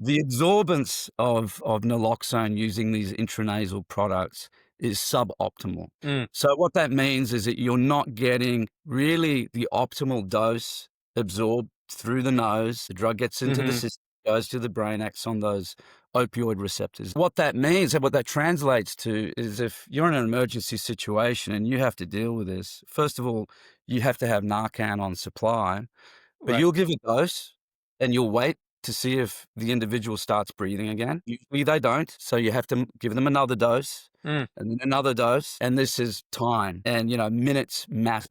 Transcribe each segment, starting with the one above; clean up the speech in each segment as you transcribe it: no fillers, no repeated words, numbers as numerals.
The absorbance of naloxone using these intranasal products is suboptimal. Mm, So what that means is that you're not getting really the optimal dose absorbed through the nose. The drug gets into the mhm. system, goes to the brain, acts on those opioid receptors. What that means and what that translates to is if you're in an emergency situation and you have to deal with this, first of all, you have to have Narcan on supply, but Right. you'll give a dose and you'll wait to see if the individual starts breathing again. Usually they don't, so you have to give them another dose Mm. and then another dose, and this is time and, minutes matter.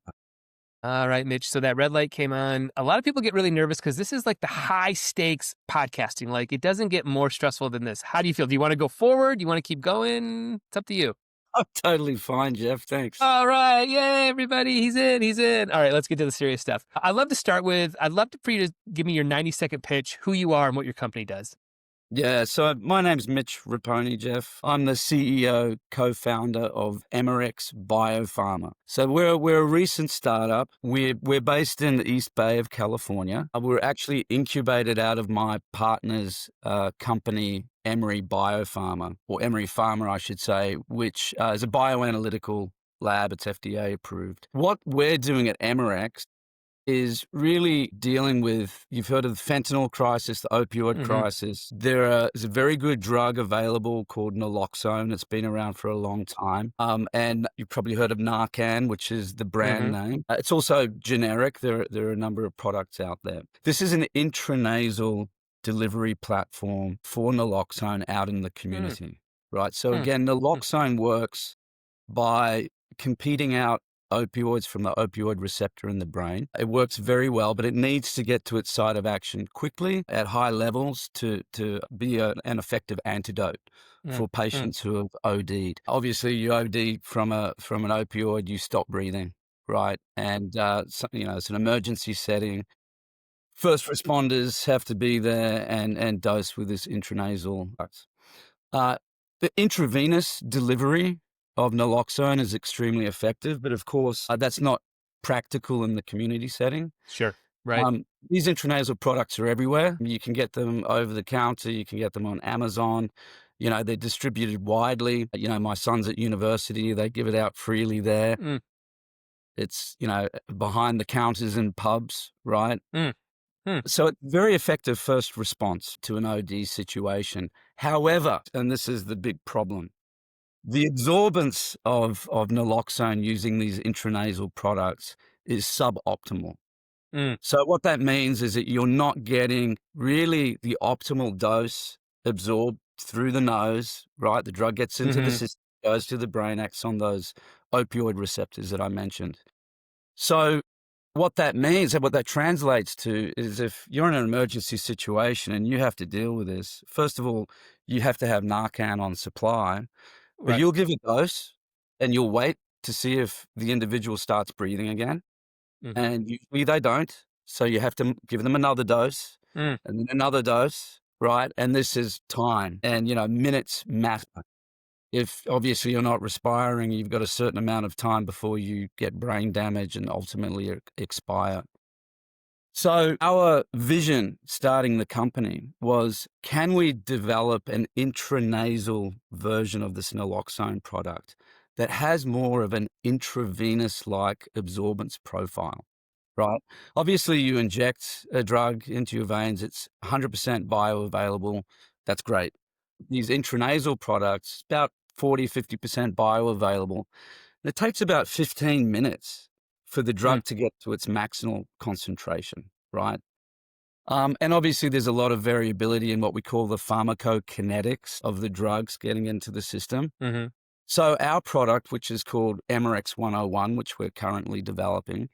All right, Mitch. So that red light came on. A lot of people get really nervous because this is like the high stakes podcasting. Like it doesn't get more stressful than this. How do you feel? Do you want to go forward? Do you want to keep going? It's up to you. I'm totally fine, Jeff, thanks. All right. Yay, everybody. He's in. He's in. All right. Let's get to the serious stuff. I'd love for you to give me your 90-second pitch, who you are and what your company does. Yeah, so my name's Mitch Raponi, Jeff. I'm the CEO, co-founder of Emerrx BioPharma. So we're a recent startup. We're based in the East Bay of California. We're actually incubated out of my partner's company, Emerrx BioPharma, or Emerrx Pharma, I should say, which is a bioanalytical lab. It's FDA approved. What we're doing at Emerrx is really dealing with, you've heard of the fentanyl crisis, the opioid Hmm. crisis. There's a very good drug available called naloxone. It's been around for a long time. And you've probably heard of Narcan, which is the brand Hmm. name. It's also generic. There are a number of products out there. This is an intranasal delivery platform for naloxone out in the Mm, community, right? So mm, again, mm, naloxone works by competing out opioids from the opioid receptor in the brain. It works very well, but it needs to get to its site of action quickly at high levels to be an effective antidote mm, for mm. patients who have OD'd. Obviously, you OD from an opioid, you stop breathing, right? And it's an emergency setting. First responders have to be there and dose with this intranasal. Uh, the intravenous delivery of naloxone is extremely effective, but of course, that's not practical in the community setting. Sure. Right. These intranasal products are everywhere. You can get them over the counter. You can get them on Amazon. They're distributed widely. My son's at university. They give it out freely there. Mm, It's, behind the counters in pubs, right? mm, mm. So it's very effective first response to an OD situation. However, and this is the big problem, the absorbance of naloxone using these intranasal products is suboptimal. Mm, So what that means is that you're not getting really the optimal dose absorbed through the nose, right? The drug gets into the mhm. system, goes to the brain, acts on those opioid receptors that I mentioned. So what that means and what that translates to is if you're in an emergency situation and you have to deal with this, first of all, you have to have Narcan on supply, but Right. you'll give a dose and you'll wait to see if the individual starts breathing again. Mhm. And usually they don't. So you have to give them another dose Mm. and then another dose, right? And this is time and, minutes matter. If obviously you're not respiring, you've got a certain amount of time before you get brain damage and ultimately expire. So our vision starting the company was, can we develop an intranasal version of this naloxone product that has more of an intravenous-like absorbance profile, right? Obviously, you inject a drug into your veins, it's 100% bioavailable. That's great. These intranasal products, about 40, 50% bioavailable. And it takes about 15 minutes for the Mm. drug to get to its maximal concentration, right? And obviously, there's a lot of variability in what we call the pharmacokinetics of the drugs getting into the system. Mhm. So our product, which is called Emerrx 101, which we're currently developing,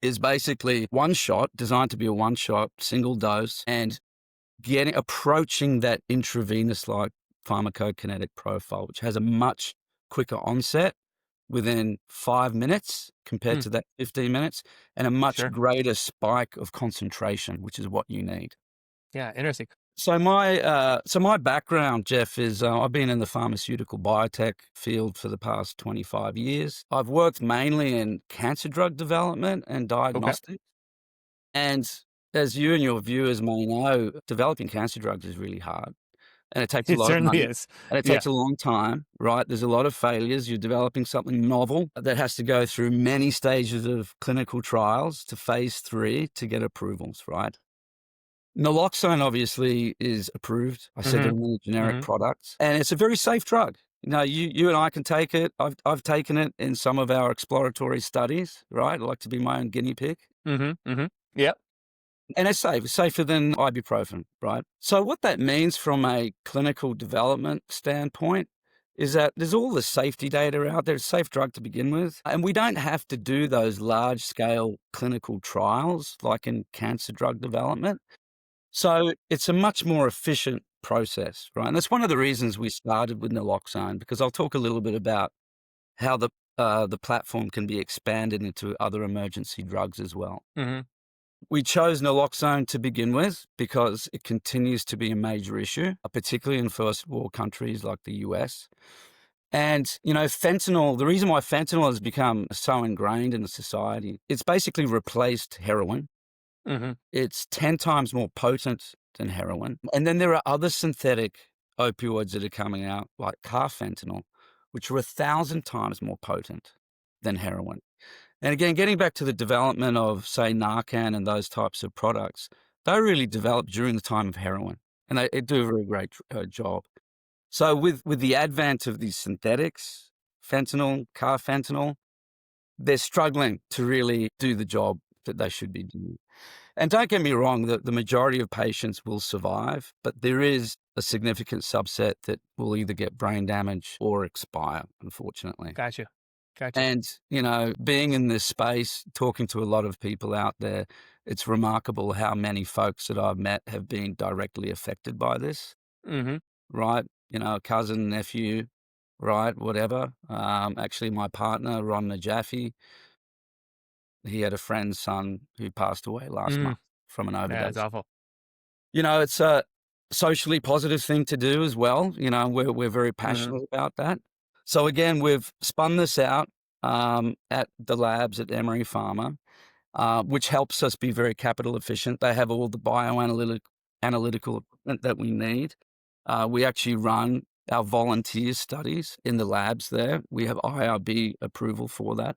is basically one shot, designed to be a one shot, single dose, and approaching that intravenous-like pharmacokinetic profile, which has a much quicker onset within 5 minutes compared Mm. to that 15 minutes, and a much Sure. greater spike of concentration, which is what you need. Yeah. Interesting. So my background, Jeff, is I've been in the pharmaceutical biotech field for the past 25 years. I've worked mainly in cancer drug development and Okay. diagnostics. And as you and your viewers may know, developing cancer drugs is really hard, and it takes a It lot of certainly money, is. and it Yeah. takes a long time, right? There's a lot of failures. You're developing something novel that has to go through many stages of clinical trials to phase 3 to get approvals, right? Naloxone obviously is approved. I said there Mhm. are many generic Mhm. products, and it's a very safe drug. You and I can take it. I've taken it in some of our exploratory studies, right? I like to be my own guinea pig. Mhm. Mhm. Yep. And it's safe. It's safer than ibuprofen, right? So what that means from a clinical development standpoint is that there's all the safety data out there. It's a safe drug to begin with. And we don't have to do those large scale clinical trials like in cancer drug development. So it's a much more efficient process, right? And that's one of the reasons we started with naloxone, because I'll talk a little bit about how the platform can be expanded into other emergency drugs as well. Mhm. We chose naloxone to begin with because it continues to be a major issue, particularly in first world countries like the US. And, fentanyl, the reason why fentanyl has become so ingrained in the society, it's basically replaced heroin. Mhm. It's 10 times more potent than heroin. And then there are other synthetic opioids that are coming out, like carfentanil, which are 1,000 times more potent than heroin. And again, getting back to the development of, say, Narcan and those types of products, they really developed during the time of heroin, and they do a very great job. So with the advent of these synthetics, fentanyl, carfentanil, they're struggling to really do the job that they should be doing. And don't get me wrong, the majority of patients will survive, but there is a significant subset that will either get brain damage or expire, unfortunately. Gotcha. Gotcha. And, being in this space, talking to a lot of people out there, it's remarkable how many folks that I've met have been directly affected by this, Mhm. right? A cousin, nephew, right? Whatever. Actually, my partner, Ron Najafi, he had a friend's son who passed away last Mm. month from an Yeah, it's overdose. awful. It's a socially positive thing to do as well. We're very Mhm. passionate about that. So again, we've spun this out at the labs at Emery Pharma, which helps us be very capital efficient. They have all the analytical equipment that we need. We actually run our volunteer studies in the labs there. We have IRB approval for that.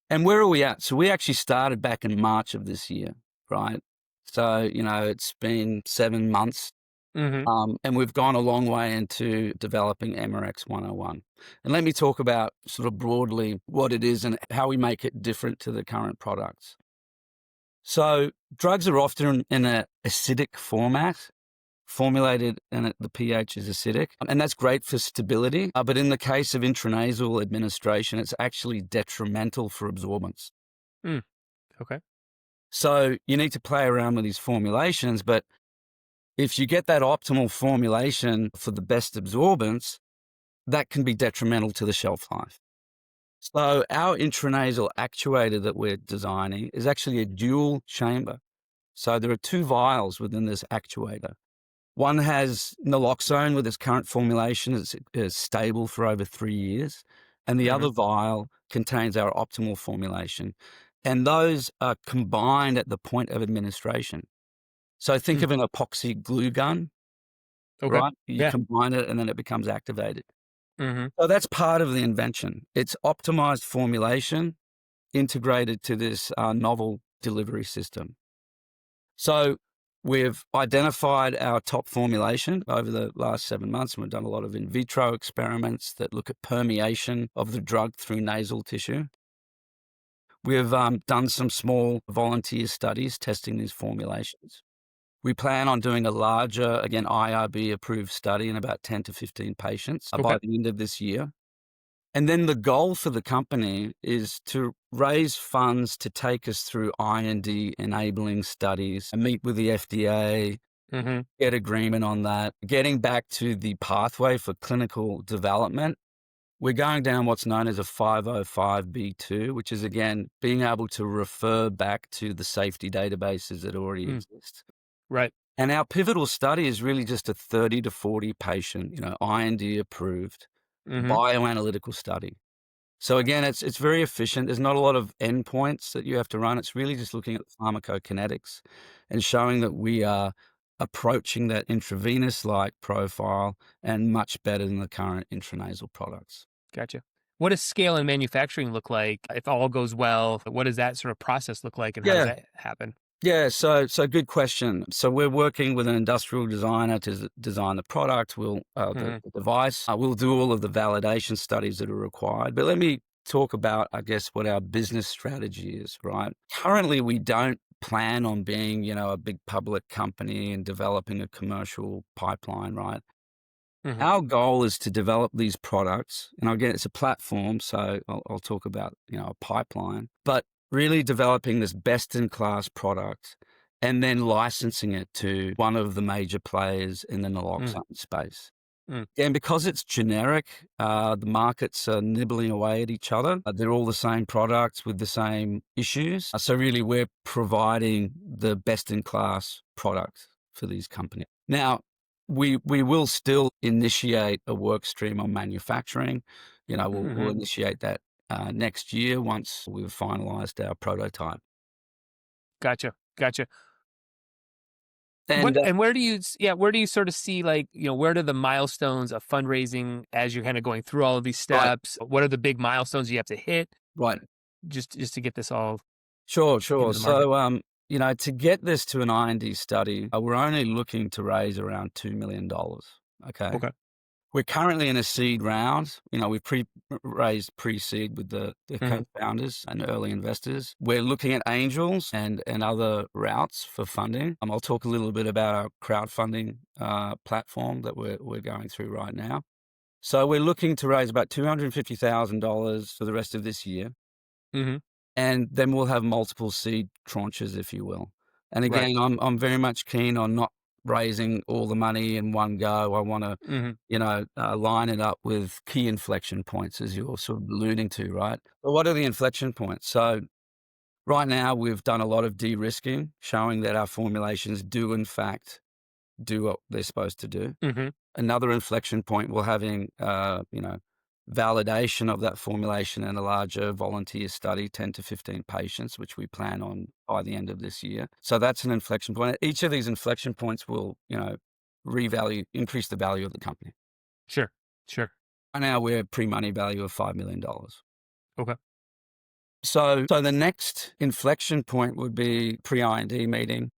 And where are we at? So we actually started back in March of this year, right? So, it's been 7 months, Mhm. and we've gone a long way into developing Emerrx 101. And let me talk about sort of broadly what it is and how we make it different to the current products. So drugs are often in an acidic format, formulated and the pH is acidic, and that's great for stability. But in the case of intranasal administration, it's actually detrimental for absorbance. Mm. Okay. So you need to play around with these formulations, but if you get that optimal formulation for the best absorbance, that can be detrimental to the shelf life. So our intranasal actuator that we're designing is actually a dual chamber. So there are 2 vials within this actuator. One has naloxone with its current formulation is stable for over 3 years, and the Mhm. other vial contains our optimal formulation. And those are combined at the point of administration. So think Mm. of an epoxy glue gun, Okay. right? You Yeah. combine it and then it becomes activated. Mhm. So that's part of the invention. It's optimized formulation integrated to this novel delivery system. So we've identified our top formulation over the last 7 months, and we've done a lot of in vitro experiments that look at permeation of the drug through nasal tissue. We've done some small volunteer studies testing these formulations. We plan on doing a larger, again, IRB approved study in about 10 to 15 patients Okay. by the end of this year. And then the goal for the company is to raise funds to take us through IND enabling studies and meet with the FDA, Mhm. get agreement on that. Getting back to the pathway for clinical development, we're going down what's known as a 505(b)(2), which is again being able to refer back to the safety databases that already Mm. exist. Right. And our pivotal study is really just a 30 to 40 patient, IND approved Mhm. bioanalytical study. So again, it's very efficient. There's not a lot of endpoints that you have to run. It's really just looking at the pharmacokinetics and showing that we are approaching that intravenous-like profile and much better than the current intranasal products. Gotcha. What does scale and manufacturing look like if all goes well? What does that sort of process look like, and how does Yeah. that happen? Yeah, so good question. So we're working with an industrial designer to design the product. Hmm. The device. We'll do all of the validation studies that are required. But let me talk about, I guess, what our business strategy is. Right. Currently, we don't plan on being, a big public company and developing a commercial pipeline. Right. Hmm. Our goal is to develop these products, and again, it's a platform, so I'll talk about, a pipeline, but really developing this best-in-class product and then licensing it to one of the major players in the Mm. naloxone space. Mm. And because it's generic, the markets are nibbling away at each other. They're all the same products with the same issues. So really, we're providing the best-in-class product for these companies. Now, we will still initiate a work stream on manufacturing. We'll Hmm. initiate that next year once we've finalized our prototype. Gotcha. Gotcha. And Where do you where do you sort of see, like, where do the milestones of fundraising as you're kind of going through all of these right, steps? What are the big milestones you have to hit right. just to get this all Sure, into sure. the market? So, to get this to an IND study, we're only looking to raise around $2 million. Okay. Okay. We're currently in a seed round. We've raised pre-seed with the Hmm. co-founders and early investors. We're looking at angels and other routes for funding. I'll talk a little bit about our crowdfunding platform that we're going through right now. So we're looking to raise about $250,000 for the rest of this year. Hmm. And then we'll have multiple seed tranches, if you will. And Right. again, I'm very much keen on not raising all the money in one go. I wanna, Hmm. line it up with key inflection points, as you're sort of alluding to, right? But what are the inflection points? So right now, we've done a lot of de-risking, showing that our formulations do in fact do what they're supposed to do. Hmm. Another inflection point, we're having, validation of that formulation in a larger volunteer study, 10 to 15 patients, which we plan on by the end of this year. So that's an inflection point. Each of these inflection points will, increase the value of the company. Sure. Sure. Right now, we're pre-money value of $5 million. Okay. So the next inflection point would be pre-IND meeting,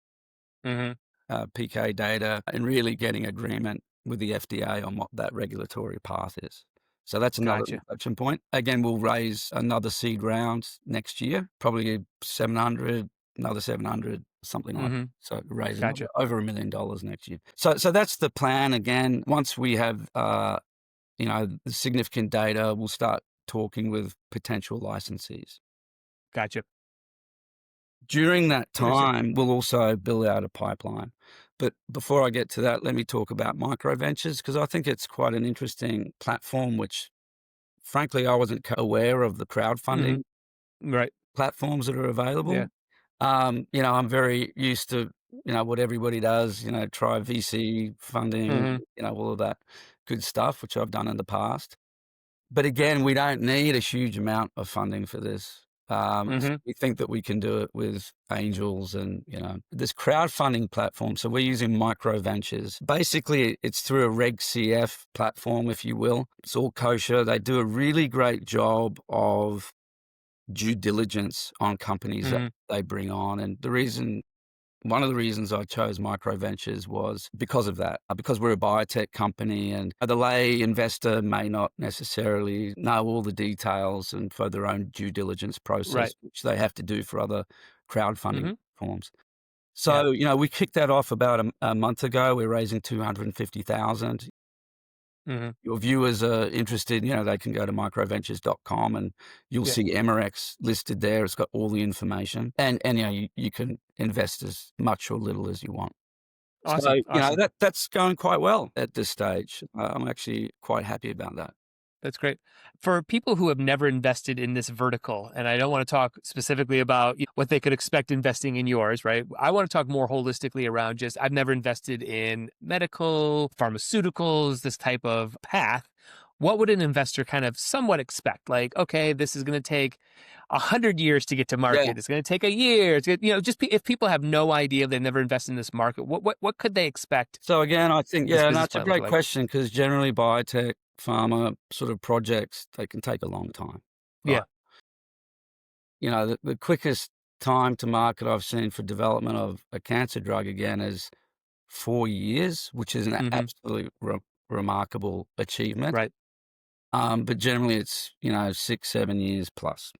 Hmm. PK data, and really getting agreement with the FDA on what that regulatory path is. So that's another Gotcha. inflection point. Again, we'll raise another seed round next year, probably 700, another 700, something like that. Hmm. So raise another Gotcha. over $1 million next year. So that's the plan. Again, once we have, the significant data, we'll start talking with potential licensees. Gotcha. During that Interesting. time, we'll also build out a pipeline. But before I get to that, let me talk about MicroVentures, because I think it's quite an interesting platform, which frankly, I wasn't aware of the Hmm. crowdfunding Right. platforms that are Yeah. available. I'm very used to, what everybody does, try VC funding, Hmm. all of that good stuff, which I've done in the past. But again, we don't need a huge amount of funding for this. Hmm. We think that we can do it with angels and, this crowdfunding platform. So we're using MicroVentures. Basically, it's through a Reg CF platform, if you will. It's all kosher. They do a really great job of due diligence on companies that Hmm. they bring on. And one of the reasons I chose MicroVentures was because of that, because we're a biotech company and the lay investor may not necessarily know all the details and for their own due diligence process, Right. which they have to do for other crowdfunding Hmm. forms. Yeah. So, we kicked that off about a month ago. We're raising 250,000. Hmm. Your viewers are interested, they can go to microventures.com and you'll Yeah. see Emerrx listed there. It's got all the information and you can invest as much or little as you want. So, Awesome. Awesome. that's going quite well at this stage. I'm actually quite happy about that. That's great. For people who have never invested in this vertical, and I don't want to talk specifically about what they could expect investing in yours, right? I want to talk more holistically around just I've never invested in medical, pharmaceuticals, this type of path. what would an investor kind of somewhat expect? Like, okay, this is going to take 100 years to get to Yeah. market. It's going to take a year. Just if people have no idea, they've never invested in this market, what could they expect So again, I think, this yeah, and business that's a plan look great like? question because generally biotech, pharma sort of projects, they can take a long time, right? Yeah. The quickest time to market I've seen for development of a cancer drug again is 4 years, which is an Hmm. absolutely remarkable achievement. Right. But generally it's, 6, 7 years plus.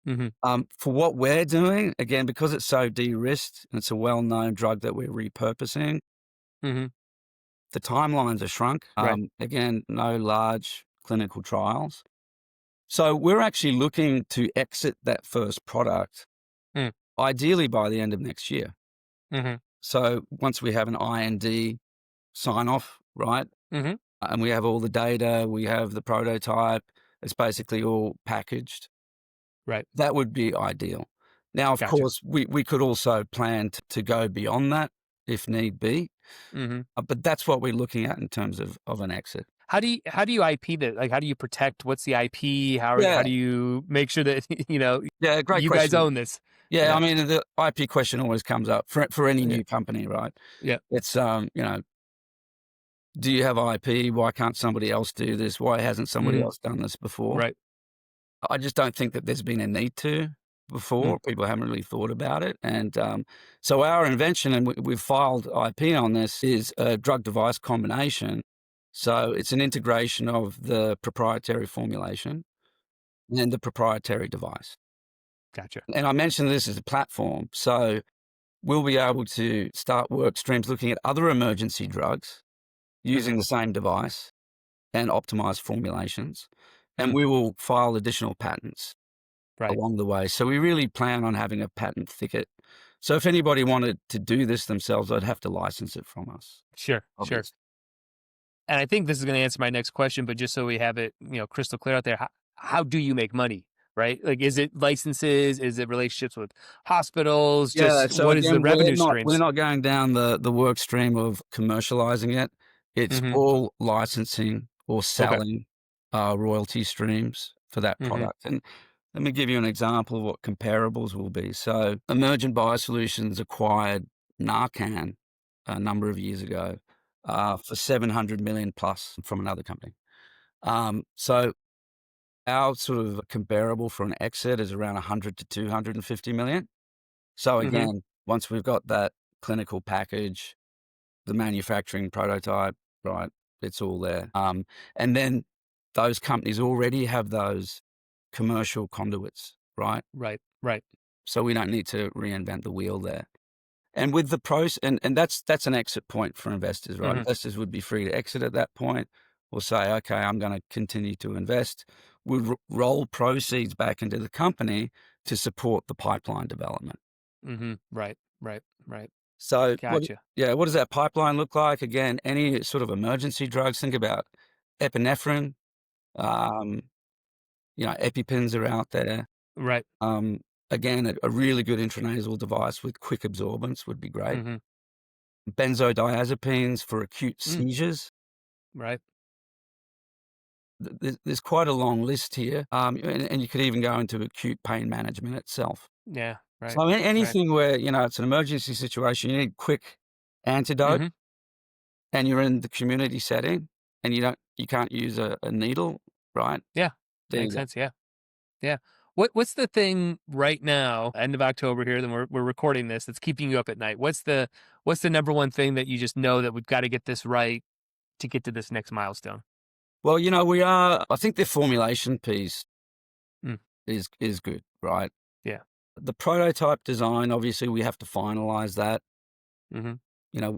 Hmm. For what we're doing, again, because it's so de-risked and it's a well-known drug that we're repurposing, Hmm. the timelines are shrunk. Right. Again, no large clinical trials. So we're actually looking to exit that first product, Mm. ideally by the end of next year. Hmm. So once we have an IND sign off, right, Hmm. and we have all the data, we have the prototype, it's basically all packaged. Right. That would be ideal. Now, of Gotcha. course, we could also plan to go beyond that if need be, Hmm. but that's what we're looking at in terms of an exit. How do you IP that? Like, how do you protect? What's the IP? How Yeah, do you make sure that yeah, great you guys question. own this? Yeah, I Yeah. mean, the IP question always comes up for any Yeah. new company, right? Yeah. It's, do you have IP? Why can't somebody else do this? Why hasn't somebody Mm. else done this before? Right. I just don't think that there's been a need to Mm. before. People haven't really thought about it. And so our invention, and we've filed IP on this, is a drug device combination. So it's an integration of the proprietary formulation and the proprietary device. Gotcha. And I mentioned this as a platform. So we'll be able to start work streams looking at other emergency drugs Hmm. using the same device and optimized formulations. And Mm. we will file additional patents Right. along the way. So we really plan on having a patent thicket. So if anybody wanted to do this themselves, they'd have to license it from us, Sure. Sure. obviously. And I think this is going to answer my next question, but just so we have it, crystal clear out there, how do you make money? Right? Like, is it licenses? Is it relationships with hospitals? Yeah. Just So what is the again, we're revenue not we're streams? not going down the work stream of commercializing it. It's Hmm. all licensing or Okay. selling royalty streams for that Hmm. product. And let me give you an example of what comparables will be. So Emergent Biosolutions acquired Narcan a number of years ago for 700 million plus from another company. So our sort of comparable for an exit is around 100 to 250 million. So Hmm. again, once we've got that clinical package, the manufacturing prototype, right, it's all there. And then those companies already have those commercial conduits, right? Right. Right. So we don't need to reinvent the wheel there. And with the pros, and that's an exit point for investors, right? Hmm. Investors would be free to exit at that point or say, okay, I'm going to continue to invest. We'll roll proceeds back into the company to support the pipeline development. Hmm. Right. Right. Right. So Gotcha. what does that pipeline look like? Again, any sort of emergency drugs, think about epinephrine, um, EpiPens are out there. Right. Um, Again, a really good intranasal device with quick absorbance would be great. Hmm. Benzodiazepines for acute Mm. seizures. Right. There's quite a long list here, and you could even go into acute pain management itself. Yeah. Right. So Right. anything where it's an emergency situation, you need quick antidote, Hmm. and you're in the community setting, and you can't use a needle, right? Yeah. There Makes you go. sense. Yeah. Yeah. What's the thing right now, end of October here, then we're recording this, that's keeping you up at night? What's the number one thing that you just know that we've got to get this right to get to this next milestone? Well, I think the formulation piece Mm. is good, right? Yeah. The prototype design, obviously, we have to finalize that. Hmm.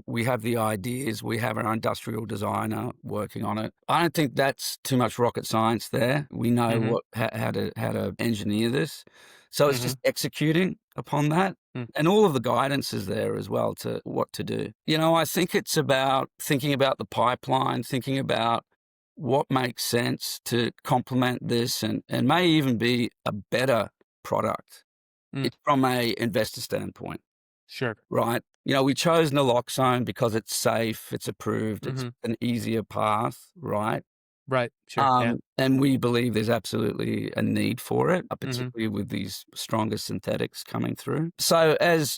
We have the ideas, we have our industrial designer working on it. I don't think that's too much rocket science there. We know Hmm. how to engineer this. So it's Hmm. just executing upon that. Mm. And all of the guidance is there as well to what to do. I think it's about thinking about the pipeline, thinking about what makes sense to complement this and may even be a better product Mm. from a investor standpoint. Sure. Right. We chose naloxone because it's safe, it's approved, it's Hmm. an easier path, right? Right. Sure. Yeah. And we believe there's absolutely a need for it, Mhm. particularly with these stronger synthetics coming through. So as,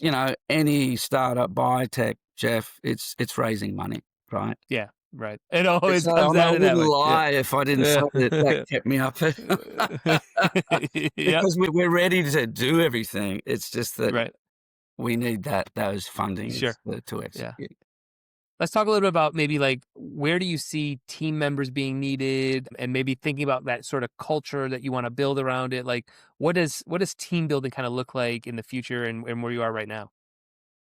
any startup biotech, Jeff, it's raising money, right? Yeah. Right. It always So comes I down to that wouldn't way. Yeah. lie if I didn't say that kept me up Yep. because we're ready to do everything. It's just that Right. we need those fundings Sure. to Yeah. execute. Let's talk a little bit about maybe like where do you see team members being needed and maybe thinking about that sort of culture that you want to build around it. Like what does team building kind of look like in the future and where you are right now?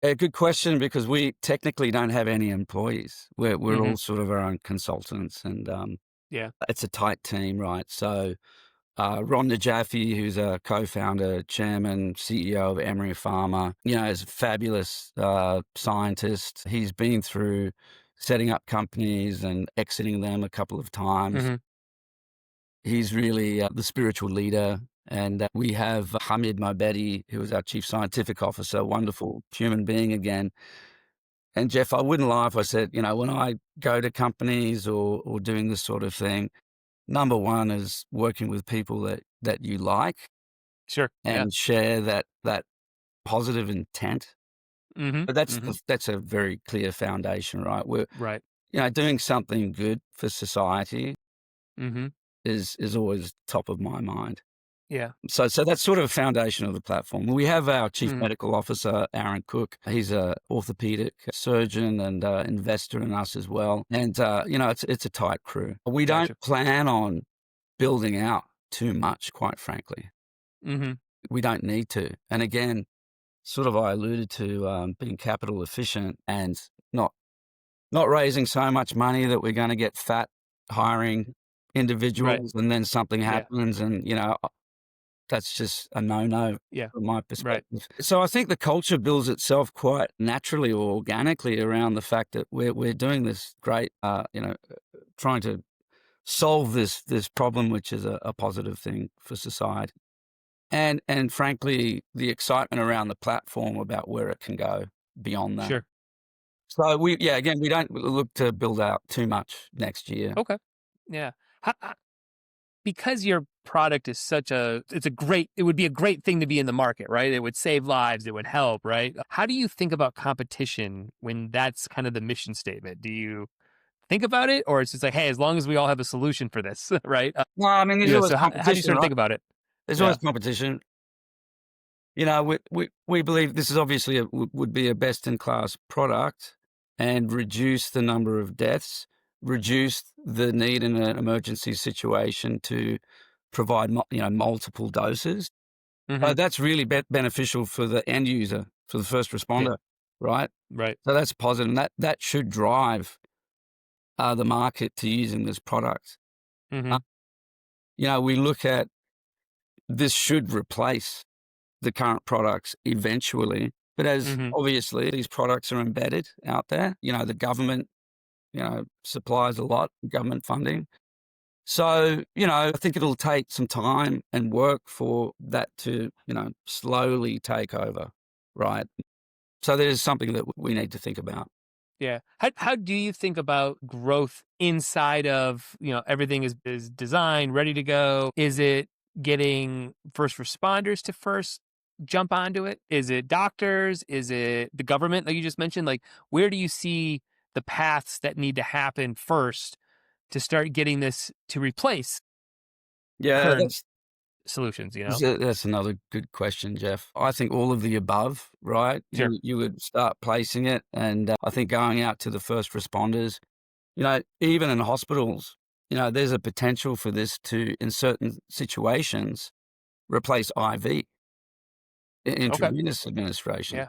A good question because we technically don't have any employees. We're Hmm. all sort of our own consultants, and Yeah. it's a tight team, right? So Ron Najafi, who's a co-founder, chairman, CEO of Emerrx BioPharma, is a fabulous scientist. He's been through setting up companies and exiting them a couple of times. Hmm. He's really the spiritual leader. And we have Hamid Mobedi, who is our chief scientific officer, a wonderful human being again. And Jeff, I wouldn't lie if I said, when I go to companies or doing this sort of thing, number one is working with people that you like Sure. Yeah. and share that positive intent. Hmm. But that's Hmm. that's a very clear foundation, right? We're Right. doing something good for society Hmm. is always top of my mind. Yeah. So that's sort of a foundation of the platform. We have our chief Hmm. medical officer, Aaron Cook. He's a orthopedic surgeon and investor in us as well. And it's a tight crew. We don't Gotcha. plan on building out too much, quite frankly. Hmm. We don't need to. And again, sort of I alluded to being capital efficient and not not raising so much money that we're going to get fat hiring Right. individuals and then something Yeah. happens and that's just a no-no Yeah. from my Right. perspective. So I think the culture builds itself quite naturally or organically around the fact that we're doing this great, trying to solve this problem, which is a positive thing for society. And frankly, the excitement around the platform about where it can go beyond that. Sure. So again, we don't look to build out too much next year. Okay. Yeah. Because your product is it would be a great thing to be in the market, right? It would save lives, it would help, right? How do you think about competition when that's kind of the mission statement? Do you think about it or it's just like, hey, as long as we all have a solution for this, right? No, I mean, there's always So how do you competition, sort of right? think about it? There's always Yeah. competition. We believe this is obviously would be a best-in-class product and reduce the number of deaths, reduce the need in an emergency situation to provide multiple doses. Hmm. That's really beneficial for the end user, for the first Yeah. responder, right? Right. So that's positive, and that should drive the market to using this product. Uh, Hmm. we look at this should replace the current products eventually. But as Hmm. obviously these products are embedded out there, the government, supplies a lot, government funding. So, I think it'll take some time and work for that to, slowly take over. Right. So there's something that we need to think about. Yeah. How do you think about growth inside of, everything is designed, ready to go? Is it getting first responders to first jump onto it? Is it doctors? Is it the government like you just mentioned? Like where do you see the paths that need to happen first to start getting this to replace Yeah, current solutions, that's another good question, Jeff. I think all of the above, right? Sure. You would start placing it, and I think going out to the first responders, even in hospitals, there's a potential for this to, in certain situations, replace IV, Okay. intravenous administration. Yeah.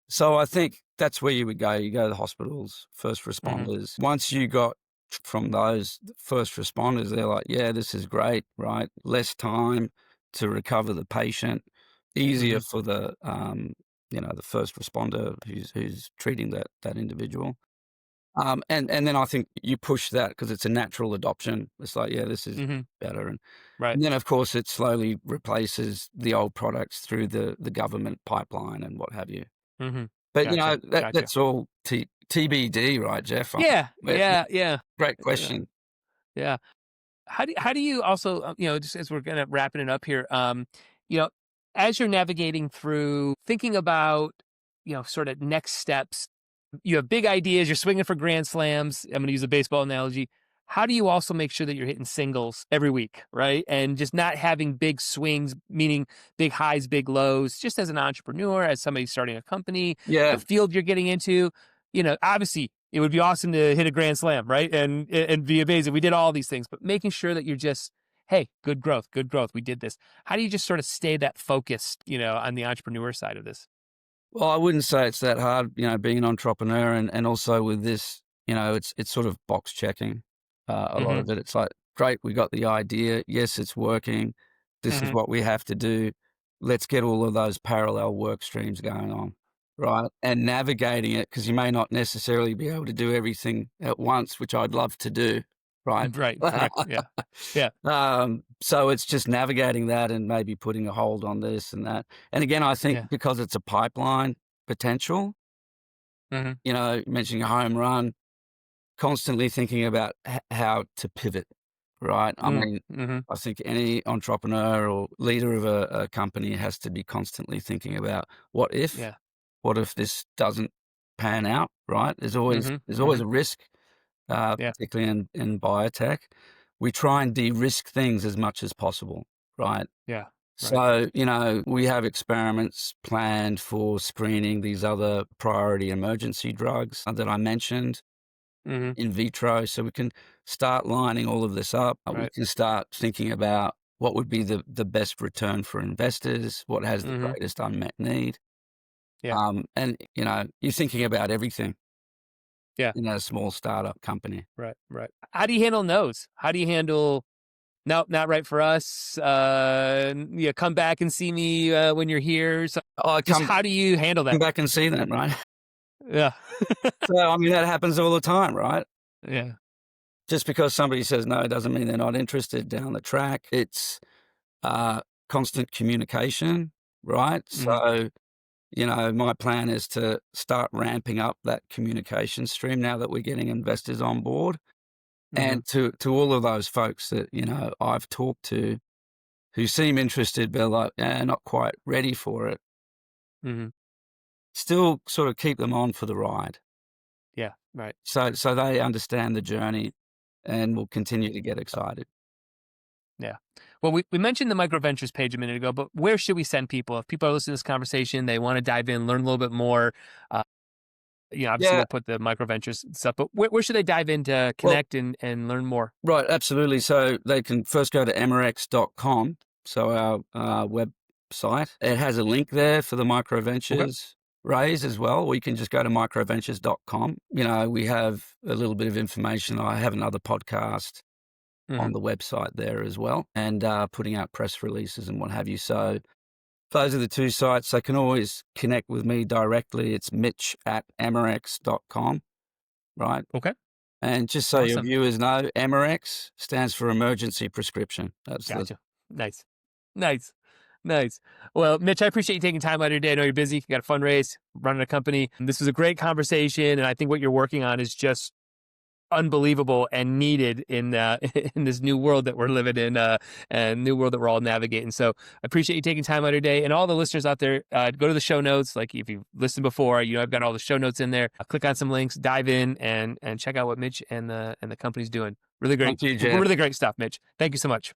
So I think that's where you would go. You go to the hospitals, first Hmm. responders. Once you got from those first responders, they're like, yeah, this is great, right? Less time to recover the patient, easier Hmm. for the first responder who's treating that individual. And then I think you push that because it's a natural adoption. It's like, yeah, this is Hmm. better. And Right. then, of course, it slowly replaces the old products through the government pipeline and what have you. Hmm. But, Gotcha. Gotcha. that's all TBD, right, Jeff? Yeah. But Yeah. Yeah. great Yeah. question. Yeah. How do you also, just as we're kind of wrapping it up here, you know, as you're navigating through thinking about, sort of next steps, you have big ideas, you're swinging for grand slams. I'm going to use a baseball analogy. How do you also make sure that you're hitting singles every week, right? And just not having big swings, meaning big highs, big lows, just as an entrepreneur, as somebody starting a company, the Yeah. field you're getting into, obviously it would be awesome to hit a grand slam, right? And be amazing. We did all these things, but making sure that you're just, hey, good growth, good growth. We did this. How do you just sort of stay that focused, on the entrepreneur side of this? Well, I wouldn't say it's that hard, being an entrepreneur and also with this, it's sort of box checking. A lot Mm-hmm. of it, it's like, great, we got the idea. Yes, it's working. This is Mm-hmm. what we have to do. Let's get all of those parallel work streams going on, right? And navigating it because you may not necessarily be able to do everything at once, which I'd love to do, right? Right. Right. Yeah. Yeah. So it's just navigating that and maybe putting a hold on this and that. And again, I think Yeah. because it's a pipeline potential, Mm-hmm. mentioning a home run, constantly thinking about how to pivot, right? I mean, Mm-hmm. I think any entrepreneur or leader of a company has to be constantly thinking about Yeah. what if this doesn't pan out, right? Mm-hmm. There's Mm-hmm. always a risk, Yeah. particularly in biotech. We try and de-risk things as much as possible, right? Yeah. Right. So, we have experiments planned for screening these other priority emergency drugs that I mentioned Mm-hmm. in vitro. So we can start lining all of this up. We Right. can start thinking about what would be the best return for investors, what has the Mm-hmm. greatest unmet need. Yeah. And, you're thinking about everything Yeah. in a small startup company. Right. Right. How do you handle no's? How do you handle, nope, not right for us? Come back and see me when you're here. So Oh, just how do you handle come that? back and see them, right? Yeah. So, I mean, that happens all the time, right? Yeah. Just because somebody says no doesn't mean they're not interested down the track. It's uh, constant communication, right? Mm-hmm. So, my plan is to start ramping up that communication stream now that we're getting investors on board. Mm-hmm. And to all of those folks that, I've talked to who seem interested, but like, not quite ready for it, Mm-hmm. still sort of keep them on for the ride. Yeah. Right. So they understand the journey and will continue to get excited. Yeah. Well, we mentioned the MicroVentures page a minute ago, but where should we send people? If people are listening to this conversation, they want to dive in, learn a little bit more. Uh, obviously Yeah, we'll put the MicroVentures stuff, but where should they dive in to well, connect and learn more? right, absolutely. So they can first go to Emerrx.com, so our website. It has a link there for the Okay. MicroVentures raise as well. We can just go to microventures.com. We have a little bit of information. I have another podcast Mm-hmm. on the website there as well, and putting out press releases and what have you. So those are the two sites. They can always connect with me directly. It's mitch@emerrx.com, right? Okay. And just so your Awesome. viewers know, Emerrx stands for emergency prescription. That's the Gotcha. Nice. Nice. Nice. Well, Mitch, I appreciate you taking time out of your day. I know you're busy. You got a fundraise, running a company. This was a great conversation. And I think what you're working on is just unbelievable and needed in in this new world that we're living in, and new world that we're all navigating. So I appreciate you taking time out of your day, and all the listeners out there. Go to the show notes. Like if you've listened before, I've got all the show notes in there. Click on some links, dive in, and check out what Mitch and the company's doing. Really great, Thank you, Jeff. really great stuff, Mitch. Thank you so much.